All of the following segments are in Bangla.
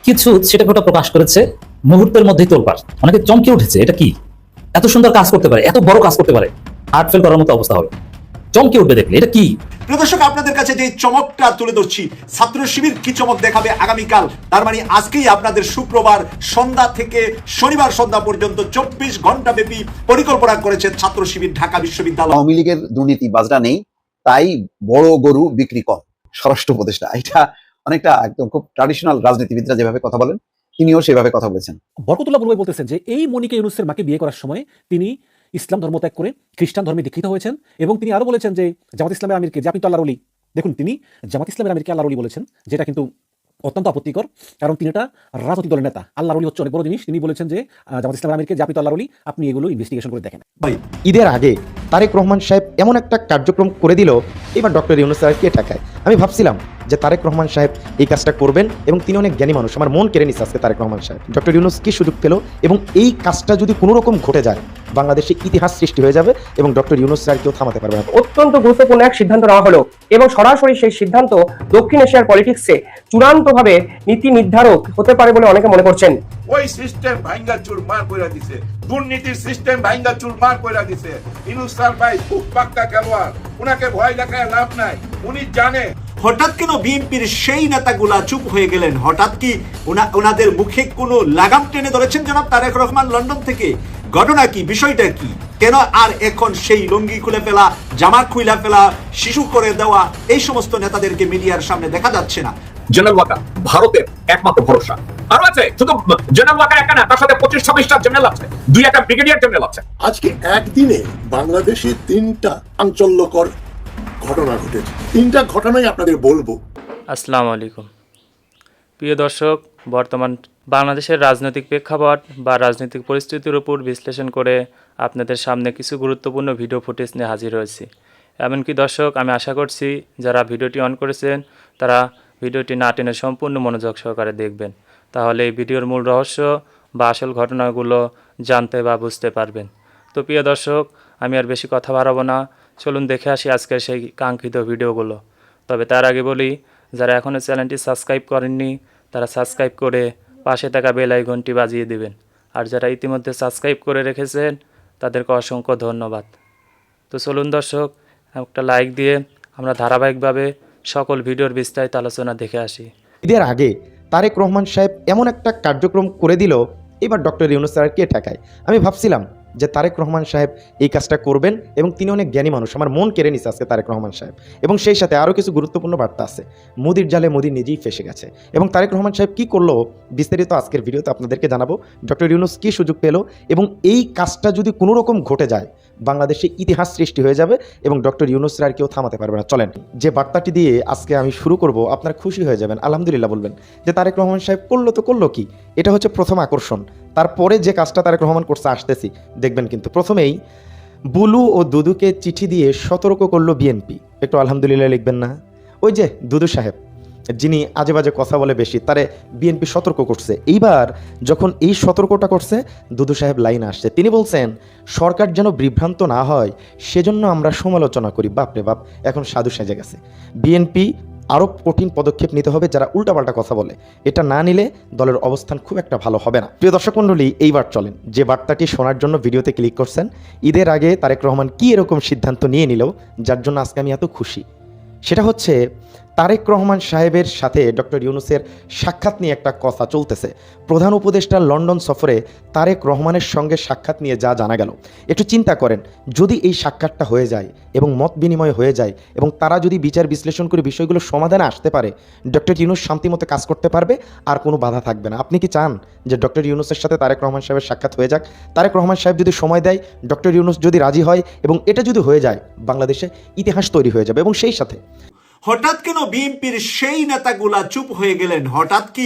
কিছু সেটা প্রকাশ করেছে, মুহূর্তের মধ্যেই তোলপাড়, অনেকে চমকে উঠেছে। এটা কি এত সুন্দর কাজ করতে পারে, এত বড় কাজ করতে পারে, হার্ট ফেল করার মতো অবস্থা হবে, চমকে উঠবে দেখলে। এটা কি? প্রিয় দর্শক, আপনাদের কাছে যে চমকটা তুলে ধরছি, ছাত্র শিবির কি চমক দেখাবে আগামীকাল, তার মানে আজকেই আপনাদের শুক্রবার সন্ধ্যা থেকে শনিবার সন্ধ্যা পর্যন্ত 24 ঘন্টা ব্যাপী পরিকল্পনা করেছে ছাত্র শিবির ঢাকা বিশ্ববিদ্যালয়। আওয়ামী লীগের দুর্নীতি বাজরা নেই, তাই বড় গরু বিক্রি কম। স্বরাষ্ট্র উপদেষ্টা, এটা অনেকটা একদম খুব ট্র্যাডিশনাল রাজনীতিবিদরা যেভাবে কথা বলেন, তিনিও সেভাবে কথা বলেছেন। বরকতুল্লাহ বুলবুল বলতেছেন যে এই মনিকা ইউনুসের মাকে বিয়ে করার সময় তিনি ইসলাম ধর্ম ত্যাগ করে খ্রিস্টান ধর্মে দীক্ষিত হয়েছেন, এবং তিনি আরো বলেছেন যে জামাত ইসলামের আমিরকে যে আপনি তো আল্লাহর ওলি। দেখুন, তিনি জামাত ইসলামের আমিরকে আল্লাহর ওলি বলেছেন, যেটা কিন্তু অত্যন্ত আপত্তিকর, কারণ তিনি একটা রাজনৈতিক দলের নেতা। আল্লাহর ওলি হচ্ছে অনেক বড় জিনিস। তিনি বলেছেন যে জামাত ইসলামের আমিরকে যে আপনি তো আল্লাহর ওলি, আপনি এগুলো ইনভেস্টিগেশন করে দেখেন। ঈদের আগে তারেক রহমান সাহেব এমন একটা কার্যক্রম করে দিল, এবার ডক্টর ইউনুস স্যার কে ঠেকায়। আমি ভাবছিলাম যে তারেক রহমান সাহেব এই কাজটা করবেন, এবং তিনি অনেক জ্ঞানী মানুষ। আমার মন কেড়ে নিচ্ছে আজকে তারেক রহমান সাহেব। ডক্টর ইউনুস কি সুযোগ পেল, এবং এই কাজটা যদি কোনো রকম ঘটে যায়, বাংলাদেশে ইতিহাস সৃষ্টি হয়ে যাবে, এবং ডক্টর ইউনুস স্যার কেউ থামাতে পারবে না। অত্যন্ত গুরুত্বপূর্ণ এক সিদ্ধান্ত নেওয়া হলো, এবং সরাসরি সেই সিদ্ধান্ত দক্ষিণ এশিয়ার পলিটিক্সে চূড়ান্তভাবে নীতি নির্ধারক হতে পারে বলে অনেকে মনে করছেন। ওই সিস্টেম ভাঙ্গা চুরমার কইরা দিছে, দুর্নীতির সিস্টেম ভাঙ্গা চুরমার কইরা দিছে। ইউনুস স্যার ভাই খুব পাক্কা খেলোয়াড়, উনাকে ভয় দেখায় লাভ নাই, উনি জানে। হঠাৎ কেন বিএনপির সেই নেতাগুলা চুপ হয়ে গেলেন? হঠাৎ কি ওনাদের মুখে কোনো লাগাম টেনে ধরেছেন জনাব তারেক রহমান লন্ডন থেকে? ঘটনা কি, বিষয়টা কি? কেন আর এখন সেই লুঙ্গি খুলে ফেলা, জামা খুলে ফেলা, শিশু করে দেওয়া এই সমস্ত নেতাদেরকে মিডিয়ার সামনে দেখা যাচ্ছে না? জেনারেল ওয়াকার ভারতের একমাত্র ভরসা। আরো আছে, শুধু জেনারেল ওয়াকার একা না, তার সাথে 25-26টা জেনারেল আছে, 2-1টা ব্রিগেডিয়ার জেনারেল আছে। আজকে একদিনে বাংলাদেশে 3টা চাঞ্চল্যকর ঘটনা ঘটেছে। 3টা ঘটনাই আপনাদের বলবো। আসসালামু আলাইকুম প্রিয় দর্শক, বর্তমান বাংলাদেশের রাজনৈতিক প্রেক্ষাপট বা রাজনৈতিক পরিস্থিতির উপর বিশ্লেষণ করে আপনাদের সামনে কিছু গুরুত্বপূর্ণ ভিডিও ফুটেজ নিয়ে হাজির হয়েছি। এমনকি দর্শক, আমি আশা করছি যারা ভিডিওটি অন করেছেন তারা ভিডিওটি না টেনে সম্পূর্ণ মনোযোগ সহকারে দেখবেন, তাহলে এই ভিডিওর মূল রহস্য বা আসল ঘটনাগুলো জানতে বা বুঝতে পারবেন। তো প্রিয় দর্শক, আমি আর বেশি কথা বাড়াবো না, চলুন দেখে আসি আজকের সেই কাঙ্ক্ষিত ভিডিওগুলো। তবে তার আগে বলি, যারা এখনও চ্যানেলটি সাবস্ক্রাইব করেননি তারা সাবস্ক্রাইব করে পাশে থাকা বেল আইকনটি বাজিয়ে দিবেন, আর যারা ইতিমধ্যে সাবস্ক্রাইব করে রেখেছেন তাদেরকে অসংখ্য ধন্যবাদ। তো চলুন দর্শক, একটা লাইক দিয়ে আমরা ধারাবাহিকভাবে সকল ভিডিওর বিস্তারিত আলোচনা দেখে আসি। ঈদের আগে তারেক রহমান সাহেব এমন একটা কার্যক্রম করে দিল, এবার ডক্টর ইউনুস স্যার কে ঠেকায়। আমি ভাবছিলাম যে তারেক রহমান সাহেব এই কাজটা করবেন, এবং তিনি অনেক জ্ঞানী মানুষ। আমার মন কেড়ে নিচ্ছে আজকে তারেক রহমান সাহেব। এবং সেই সাথে আরও কিছু গুরুত্বপূর্ণ বার্তা আছে। মোদির জালে মোদি নিজেই ফেসে গেছে, এবং তারেক রহমান সাহেব কী করলো বিস্তারিত আজকের ভিডিওতে আপনাদেরকে জানাবো। ডক্টর ইউনুস কী সুযোগ পেল, এবং এই কাজটা যদি কোনো রকম ঘটে যায়, বাংলাদেশে ইতিহাস সৃষ্টি হয়ে যাবে, এবং ডক্টর ইউনুস আর কেউ থামাতে পারবে না। চলেন যে বার্তাটি দিয়ে আজকে আমি শুরু করব, আপনারা খুশি হয়ে যাবেন, আলহামদুলিল্লাহ বলবেন যে তারেক রহমান সাহেব করলো তো করলো কি। এটা হচ্ছে প্রথম আকর্ষণ। তারপরে যে কাজটা তারেক রহমান করছে আসতেছি দেখবেন। কিন্তু প্রথমেই বুলু ও দুদুকে চিঠি দিয়ে সতর্ক করলো বিএনপি। একটু আলহামদুলিল্লাহ লিখবেন না? ওই যে দুদু সাহেব, যিনি আজে বাজে কথা বলে বেশি, তারে বিএনপি সতর্ক করছে। এইবার যখন এই সতর্কটা করছে, দুদু সাহেব লাইন আসছে। তিনি বলছেন সরকার যেন বিভ্রান্ত না হয় সেজন্য আমরা সমালোচনা করি। বাপরে বাপ, এখন সাধু সেজে গেছে। বিএনপি আরও কঠিন পদক্ষেপ নিতে হবে যারা উল্টাপাল্টা কথা বলে। এটা না নিলে দলের অবস্থান খুব একটা ভালো হবে না। প্রিয় দর্শক মণ্ডলী, এইবার চলেন যে বার্তাটি শোনার জন্য ভিডিওতে ক্লিক করছেন। ঈদের আগে তারেক রহমান কী এরকম সিদ্ধান্ত নিয়ে নিল যার জন্য আজকে আমি এত খুশি, সেটা হচ্ছে তারেক রহমান সাহেবের সাথে ডক্টর ইউনুসের সাক্ষাৎ নিয়ে একটা কথা চলতেছে। প্রধান উপদেষ্টা লন্ডন সফরে তারেক রহমানের সঙ্গে সাক্ষাৎ নিয়ে যা জানা গেল, একটু চিন্তা করেন, যদি এই সাক্ষাৎটা হয়ে যায় এবং মত বিনিময় হয়ে যায়, এবং তারা যদি বিচার বিশ্লেষণ করে বিষয়গুলো সমাধানে আসতে পারে, ডক্টর ইউনুস শান্তিমতো কাজ করতে পারবে, আর কোনো বাধা থাকবে না। আপনি কি চান যে ডক্টর ইউনুসের সাথে তারেক রহমান সাহেবের সাক্ষাৎ হয়ে যাক? তারেক রহমান সাহেব যদি সময় দেয়, ডক্টর ইউনুস যদি রাজি হয়, এবং এটা যদি হয়ে যায়, বাংলাদেশে ইতিহাস তৈরি হয়ে যাবে। এবং সেই সাথে হঠাৎ কেন বিএনপির সেই নেতাগুলা চুপ হয়ে গেলেন? হঠাৎ কি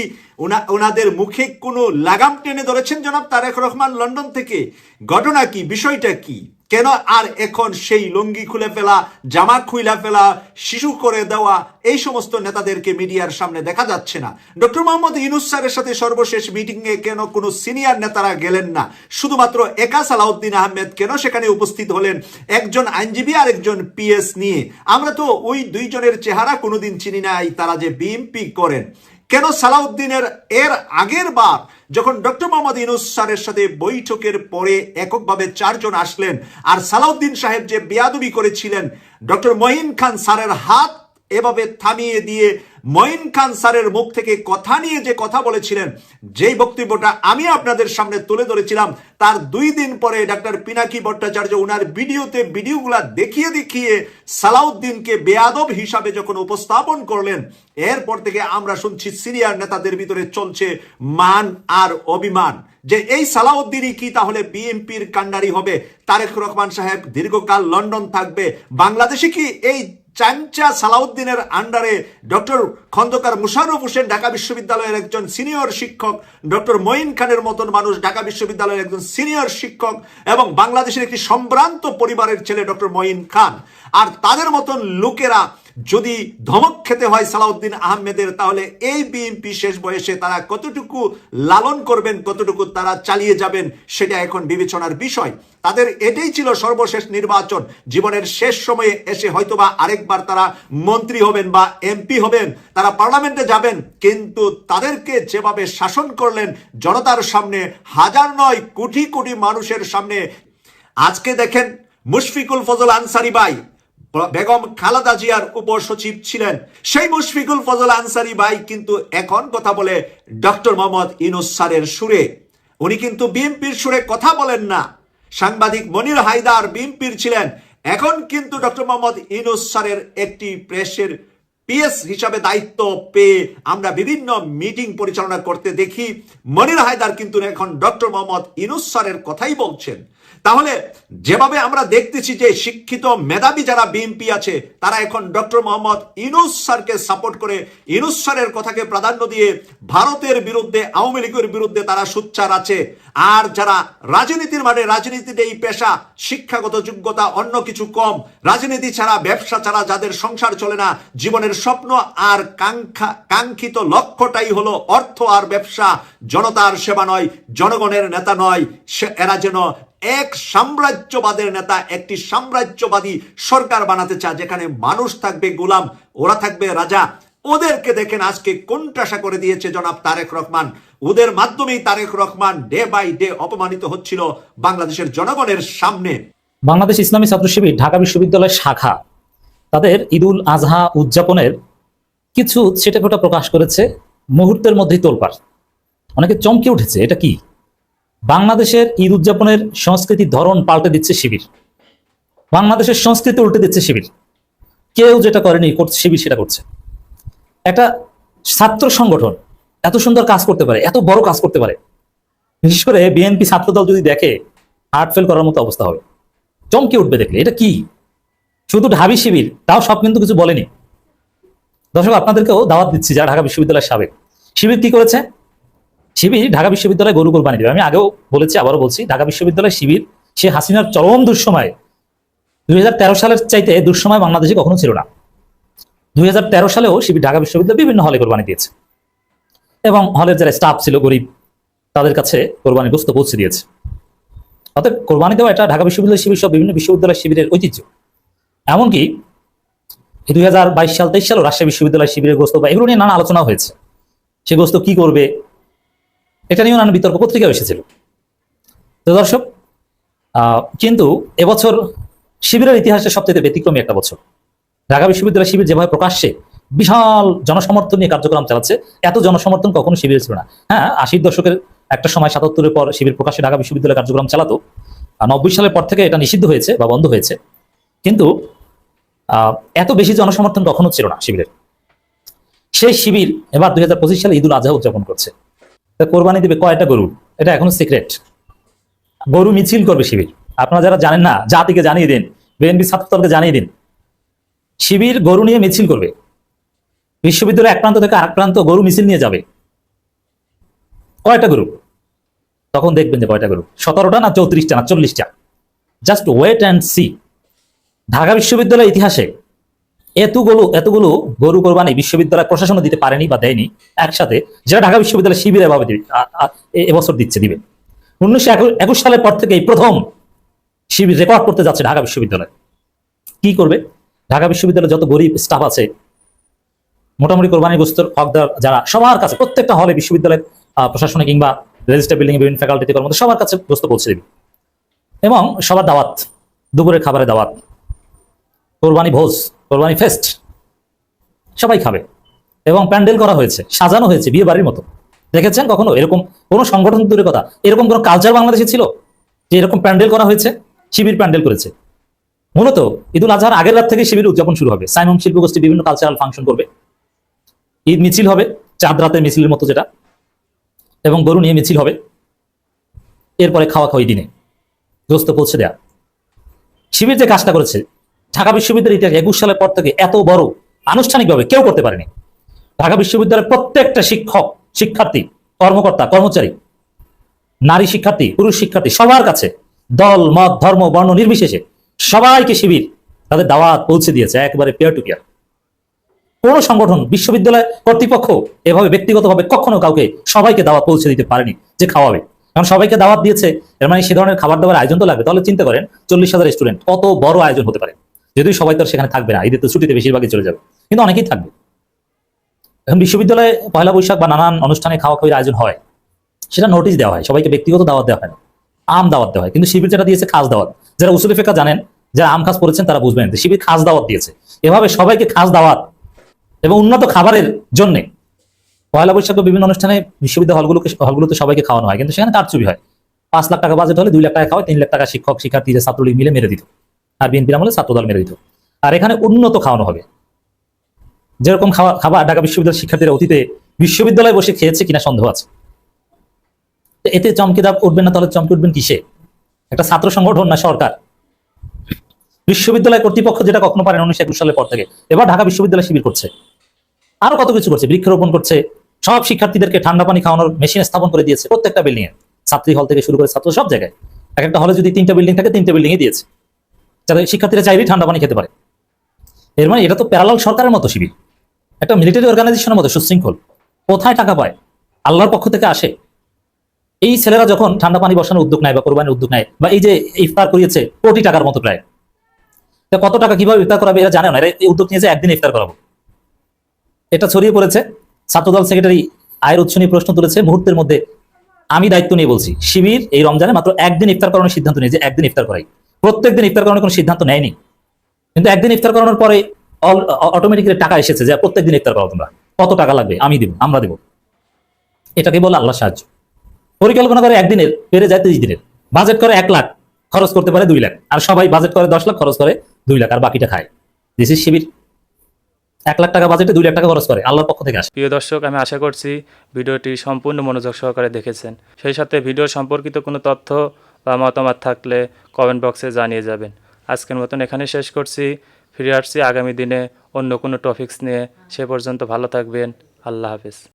ওনাদের মুখে কোনো লাগাম টেনে ধরেছেন জনাব তারেক রহমান লন্ডন থেকে? ঘটনা কি, বিষয়টা কি? কেন আর এখন সেই লুঙ্গি খুলে ফেলা, জামা খুইলা ফেলা, শিশু করে দেওয়া এই সমস্ত নেতাদেরকে মিডিয়ার সামনে দেখা যাচ্ছে না? ডক্টর মোহাম্মদ ইউনুস স্যারের সাথে সর্বশেষ মিটিংয়ে কেন কোনো সিনিয়র নেতারা গেলেন না? শুধুমাত্র একা সালাউদ্দিন আহমেদ কেন সেখানে উপস্থিত হলেন, একজন আইনজীবী আর একজন পিএস নিয়ে? আমরা তো ওই দুইজনের চেহারা কোনোদিন চিনি নাই, তারা যে বিএনপি করেন। কেন সালাউদ্দিনের এর আগের বার যখন ডক্টর মোহাম্মদ ইউনূস স্যারের সাথে বৈঠকের পরে এককভাবে 4 জন আসলেন, আর সালাউদ্দিন সাহেব যে বেয়াদবি করেছিলেন, ডক্টর মঈন খান স্যারের হাত এভাবে থামিয়ে দিয়ে মঈন খান স্যারের মুখ থেকে কথা নিয়ে যে কথা বলেছিলেন, যেই বক্তব্যটা আমি আপনাদের সামনে তুলে ধরেছিলাম, তার 2 দিন পরে ডাক্তার পিনাকি ভট্টাচার্য উনার ভিডিওগুলা দেখিয়ে সালাউদ্দিনকে বেয়াদব হিসাবে যখন উপস্থাপন করলেন, এরপর থেকে আমরা শুনছি সিনিয়র নেতাদের ভিতরে চলছে মান আর অভিমান যে এই সালাউদ্দিনই কি তাহলে বিএনপির কাণ্ডারি হবে? তারেক রহমান সাহেব দীর্ঘকাল লন্ডন থাকবে, বাংলাদেশে কি এই চাঞ্চা সালাউদ্দিনের আন্ডারে ডক্টর খন্দকার মুশাররফ হোসেন ঢাকা বিশ্ববিদ্যালয়ের একজন সিনিয়র শিক্ষক, ডক্টর মঈন খানের মতন মানুষ ঢাকা বিশ্ববিদ্যালয়ের একজন সিনিয়র শিক্ষক, এবং বাংলাদেশের একটি সম্ভ্রান্ত পরিবারের ছেলে ডক্টর মঈন খান, আর তাদের মতন লোকেরা যদি ধমক খেতে হয় সালাউদ্দিন আহমেদের, তাহলে এই বিএনপি শেষ বয়সে তারা কতটুকু লালন করবেন, কতটুকু তারা চালিয়ে যাবেন, সেটা এখন বিবেচনার বিষয়। তাদের এটাই ছিল সর্বশেষ নির্বাচন, জীবনের শেষ সময়ে এসে হয়তোবা আরেকবার তারা মন্ত্রী হবেন বা এমপি হবেন, তারা পার্লামেন্টে যাবেন, কিন্তু তাদেরকে যেভাবে শাসন করলেন জনতার সামনে, হাজার নয় কোটি কোটি মানুষের সামনে। আজকে দেখেন মুশফিকুল ফজল আনসারী ভাই বেগম খালেদা জিয়ার উপসচিব ছিলেন, সেই মুশফিকুল ফজল আনসারী ভাই কিন্তু এখন কথা বলে ডক্টর মোহাম্মদ ইউনূস স্যারের সুরে। উনি কিন্তু বিএনপির সুরে কথা বলেন না। সাংবাদিক মনির হায়দার বিএনপির ছিলেন, এখন কিন্তু ডক্টর মোহাম্মদ ইউনূস স্যারের একটি প্রেসের পিএস হিসাবে দায়িত্ব পেয়ে আমরা বিভিন্ন মিটিং পরিচালনা করতে দেখি। মনির হায়দার কিন্তু এখন ডক্টর মোহাম্মদ ইউনূস স্যারের কথাই বলছেন। তাহলে যেভাবে আমরা দেখতেছি যে শিক্ষিত মেধাবী যারা বিএনপি আছে, তারা এখন ডক্টর মোহাম্মদ ইউনূস স্যারকে সাপোর্ট করে ইউনূস স্যারের কথাকে প্রাধান্য দিয়ে ভারতের বিরুদ্ধে, আওয়ামী লীগের বিরুদ্ধে তারা সোচ্চার আছে। আর যারা রাজনীতির মাঠে, রাজনীতিতে এই পেশা, শিক্ষাগত যোগ্যতা অন্য কিছু কম, রাজনীতি ছাড়া, ব্যবসা ছাড়া যাদের সংসার চলে না, জীবনের স্বপ্ন আর কাঙ্ক্ষিত লক্ষ্যটাই হলো অর্থ আর ব্যবসা, জনতার সেবা নয়, জনগণের নেতা নয়, এরা যেন এক সাম্রাজ্যবাদের নেতা, একটি সাম্রাজ্যবাদী সরকার বানাতে চায়, যেখানে মানুষ থাকবে গোলাম, ওরা থাকবে রাজা। ওদেরকে দেখেন আজকে কোণঠাসা করে দিয়েছে জনাব তারেক রহমান। ওদের মাধ্যমেই Tarique Rahman day by day অপমানিত হচ্ছিল বাংলাদেশের জনগণের সামনে। বাংলাদেশ ইসলামী ছাত্র শিবির ঢাকা বিশ্ববিদ্যালয়ের শাখা তাদের ঈদুল আজহা উদযাপনের কিছু ছেটেফোঁটা প্রকাশ করেছে, মুহূর্তের মধ্যেই তোলপাড়। অনেকে চমকে উঠেছে, এটা কি? বাংলাদেশের ঈদ উদযাপনের সংস্কৃতির ধরন পাল্টে দিচ্ছে শিবির, বাংলাদেশের সংস্কৃতি উল্টে দিচ্ছে শিবির। কেউ যেটা করেনি শিবির সেটা করছে। একটা ছাত্র সংগঠন এত সুন্দর কাজ করতে পারে, এত বড় কাজ করতে পারে, বিশেষ করে বিএনপি ছাত্রদল যদি দেখে হার্ট ফেল করার মতো অবস্থা হবে, চমকে উঠবে দেখলে। এটা কি? শুধু ঢাবি শিবির, তাও সব কিন্তু কিছু বলেনি। দর্শক, আপনাদেরকেও দাওয়াত দিচ্ছি যারা ঢাকা বিশ্ববিদ্যালয়ের সাবেক। শিবির কি করেছে? শিবির ঢাকা বিশ্ববিদ্যালয়ে গরু কোরবানি দেবে। আমি আগেও বলেছি, আবারও বলছি, ঢাকা বিশ্ববিদ্যালয় শিবির সে হাসিনার চরম দুঃসময়, 2013 সালের চাইতে দুঃসময় বাংলাদেশে কখনো ছিল না। 2013 সালেও শিবির ঢাকা বিশ্ববিদ্যালয় বিভিন্ন হলে কোরবানি দিয়েছে, এবং হলের যারা স্টাফ ছিল গরিব, তাদের কাছে কোরবানি গোস্ত পৌঁছে দিয়েছে। অর্থাৎ কোরবানি দেওয়া এটা ঢাকা বিশ্ববিদ্যালয় শিবির সব বিভিন্ন বিশ্ববিদ্যালয় শিবিরের ঐতিহ্য। এমনকি 2022 সাল 23 সালও রাজশাহী বিশ্ববিদ্যালয় শিবিরের গোস্ত বা এগুলো নিয়ে নানা আলোচনা হয়েছে। সে গোস্ত কি করবে এটা নিয়েও নানা বিতর্ক পত্রিকায় এসেছিল। তো দর্শক, কিন্তু এবছর শিবিরের ইতিহাসে সবচেয়ে ব্যতিক্রমী একটা বছর। ঢাকা বিশ্ববিদ্যালয় শিবির যেভাবে প্রকাশ্যে বিশাল জনসমর্থন নিয়ে কার্যক্রম চালাচ্ছে, এত জনসমর্থন কখনো শিবির ছিল না। হ্যাঁ, 80 দশকের একটা সময় 77-এর পর শিবির প্রকাশ্যে ঢাকা বিশ্ববিদ্যালয় কার্যক্রম চালাতো, 90 সালের পর থেকে এটা নিষিদ্ধ হয়েছে বা বন্ধ হয়েছে, কিন্তু এত বেশি জনসমর্থন কখনো ছিল না শিবিরের। সেই শিবির এবার 2025 সালে ঈদুল আজহা উদযাপন করছে। কোরবানি দেবে কয়টা গরু, এটা এখনো সিক্রেট। গরু মিছিল করবে শিবির। আপনারা যারা জানেন না, জাতিকে জানিয়ে দিন, বিএনপি ছাত্রদলকে জানিয়ে দিন, শিবির গরু নিয়ে মিছিল করবে। বিশ্ববিদ্যালয়ের এক প্রান্ত থেকে আরেক প্রান্ত গরু মিছিল নিয়ে যাবে। কয়টা গরু? তখন দেখবেন যে কয়টা গরু, 17টা না 34টা না 40টা। Just wait and see. Dhaka বিশ্ববিদ্যালয়ের ইতিহাসে এতগুলো গরু কোরবানি বিশ্ববিদ্যালয় প্রশাসনও দিতে পারেনি বা দেয়নি একসাথে, যেটা ঢাকা বিশ্ববিদ্যালয় শিবির এভাবে এবছর দিবে। 1921 সালের পর থেকে এই প্রথম শিবির রেকর্ড করতে যাচ্ছে ঢাকা বিশ্ববিদ্যালয়। কি করবে? ঢাকা বিশ্ববিদ্যালয়ে যত গরিব স্টাফ আছে, মোটামুটি কোরবানি গোস্তের হকদার যারা, সবার কাছে প্রত্যেকটা হলে বিশ্ববিদ্যালয়ের প্রশাসনে কিংবা রেজিস্টার বিল্ডিং বিভিন্ন ফ্যাকাল্টিতে কর্মরত সবার কাছে গোস্ত পৌঁছে দেবে। এবং সবার দাওয়াত, দুপুরের খাবারের দাওয়াত, কোরবানি ভোজ, কোরবানি ফেস্ট, সবাই খাবে। এবং প্যান্ডেল করা হয়েছে, সাজানো হয়েছে বিয়ে বাড়ির মতো। দেখেছেন কখনো এরকম কোনো সংগঠন? দূরের কথা, এরকম কোনো কালচার বাংলাদেশে ছিল যে এরকম প্যান্ডেল করা হয়েছে? শিবির প্যান্ডেল করেছে। মূলত ঈদুল আজহার আগের রাত থেকে শিবির উদযাপন শুরু হবে। সাইমন শিল্পগোষ্ঠী বিভিন্ন কালচারাল ফাংশন করবে, ঈদ মিছিল হবে, চাঁদ রাতের মিছিলের মতো যেটা, এবং গরু নিয়ে মিছিল হবে। এরপরে খাওয়া খাওয়াই দিনে দোস্ত পৌঁছে দেয়া। শিবির যে কাজটা করেছে ঢাকা বিশ্ববিদ্যালয়ের ইতিহাসে 21 সালের পর থেকে এত বড় আনুষ্ঠানিকভাবে কেউ করতে পারেনি। ঢাকা বিশ্ববিদ্যালয়ের প্রত্যেকটা শিক্ষক, শিক্ষার্থী, কর্মকর্তা, কর্মচারী, নারী শিক্ষার্থী, পুরুষ শিক্ষার্থী, সবার কাছে দল মত ধর্ম বর্ণ নির্বিশেষে সবাইকে শিবির তাদের দাওয়াত পৌঁছে দিয়েছে, একেবারে পেয়ার টু পেয়ার। কোন সংগঠন, বিশ্ববিদ্যালয় কর্তৃপক্ষ এভাবে ব্যক্তিগতভাবে কখনো কাউকে সবাইকে দাওয়াত পৌঁছে দিতে পারেনি যে খাওয়াবে। কারণ সবাইকে দাওয়াত দিয়েছে, এর মানে সে ধরনের খাবার দাবার আয়োজন তো লাগবে। তাহলে চিন্তা করেন 40,000 স্টুডেন্ট, কত বড় আয়োজন হতে পারে। যদিও সবাই তো সেখানে থাকবে না, ঈদের তো ছুটিতে বেশিরভাগই চলে যাবে, কিন্তু অনেকেই থাকবে। এখন বিশ্ববিদ্যালয়ে পয়লা বৈশাখ বা নানান অনুষ্ঠানে খাওয়া খাওয়ার আয়োজন হয়, সেটা নোটিশ দেওয়া হয়, সবাইকে ব্যক্তিগত দাওয়াত দেওয়া হয় না, আম দাওয়াত দেওয়া হয়। কিন্তু শিবির যেটা দিয়েছে খাস দাওয়াত। যারা উসুলে ফিকহ জানেন, যারা আম খাস পড়েছেন তারা বুঝবেন যে শিবির খাস দাওয়াত দিয়েছে। এভাবে সবাইকে খাস দাওয়াত এবং উন্নত খাবারের জন্য পয়লা বৈশাখ বিভিন্ন অনুষ্ঠানে বিশ্ববিদ্যালয় হলগুলোতে সবাইকে খাওয়ানো হয়, কিন্তু সেখানে কারচুপি হয়। 5 লাখ টাকা বাজেট হলে 2 লাখ টাকা খাওয়ায়, 3 লাখ টাকা শিক্ষক শিক্ষার্থী ছাত্রলীগ মিলে মেরে দিত, আর বিএনপির আমলে ছাত্রদল মেরে দিত। আর এখানে উন্নত খাওয়ানো হবে, যেরকম খাবার ঢাকা বিশ্ববিদ্যালয়ের শিক্ষার্থীরা অতীতে বিশ্ববিদ্যালয়ে বসে খেয়েছে কিনা সন্দেহ আছে। এতে চমকে উঠবেন না, তাহলে চমকে উঠবেন কিসে? একটা ছাত্র সংগঠন না সরকার? বিশ্ববিদ্যালয় কর্তৃপক্ষ যেটা কখনো পারেন 1921 সালের পর থেকে, এবার ঢাকা বিশ্ববিদ্যালয় শিবির করছে, আরো কত কিছু করছে, বৃক্ষরোপণ করছে, সব শিক্ষার্থীদেরকে ঠান্ডা পানি খাওয়ানোর মেশিন স্থাপন করে দিয়েছে প্রত্যেকটা বিল্ডিং এ, ছাত্রী হল থেকে শুরু করে ছাত্র সব জায়গায়। এক একটা হলে যদি 3টা বিল্ডিং থাকে 3টে বিল্ডিং এ দিয়েছে, যাতে শিক্ষার্থীরা চাইলেই ঠান্ডা পানি খেতে পারে। এর মানে এটা তো প্যারালাল সরকারের মতো শিবির, একটা মিলিটারি অর্গানাইজেশনের মতো সুশৃঙ্খল। কোথায় টাকা পায়? আল্লাহর পক্ষ থেকে আসে। এই ছেলেরা যখন ঠান্ডা পানি বসানোর উদ্যোগ নেয় বা কোরবানির উদ্যোগ নেয়, বা এই যে ইফতার করিয়েছে কোটি টাকার মতো প্রায়, কত টাকা কিভাবে ইফতার করাবে এরা জানে না। এরা এই উদ্যোগ নিয়েছে একদিন ইফতার করাবো, এটা ছড়িয়ে পড়েছে। ছাত্রদল সেক্রেটারি আয়ের উৎস নিয়ে প্রশ্ন তুলেছে, মুহূর্তের মধ্যে আমি দায়িত্ব নিয়ে বলছি, শিবির এই রমজানে মাত্র একদিন ইফতার করানোর সিদ্ধান্ত নিয়েছে, একদিন ইফতার করাই। প্রত্যেকদিন ইফতার করানোর কোনো সিদ্ধান্ত নেয়নি, কিন্তু একদিন ইফতার করানোর পরে অটোমেটিক্যালি টাকা এসেছে যে প্রত্যেকদিন ইফতার করো তোমরা, কত টাকা লাগবে আমি দিব, আমরা দেব। এটাকে বলে আল্লাহ সাহায্য। পরিকল্পনা করে একদিনের, পেরে যায় 30 দিনের। বাজেট করে 1 লাখ, খরচ করতে পারে 2 লাখ, আর সবাই বাজেট করে 10 লাখ, খরচ করে 2 লাখ, আর বাকিটা খায়। দিস ইজ শিবির। 1 লাখ টাকা বাজেটে 2 লাখ টাকা খরচ করে, আল্লাহর পক্ষ থেকে আসে। প্রিয় দর্শক, আমি আশা করছি ভিডিওটি সম্পূর্ণ মনোযোগ সহকারে দেখেছেন। সেই সাথে ভিডিও সম্পর্কিত কোনো তথ্য বা মতামত থাকলে কমেন্ট বক্সে জানিয়ে যাবেন। আজকের মতন এখানে শেষ করছি, ফিরে আসছি আগামী দিনে অন্য কোনো টপিকস নিয়ে। সে পর্যন্ত ভালো থাকবেন, আল্লাহ হাফেজ।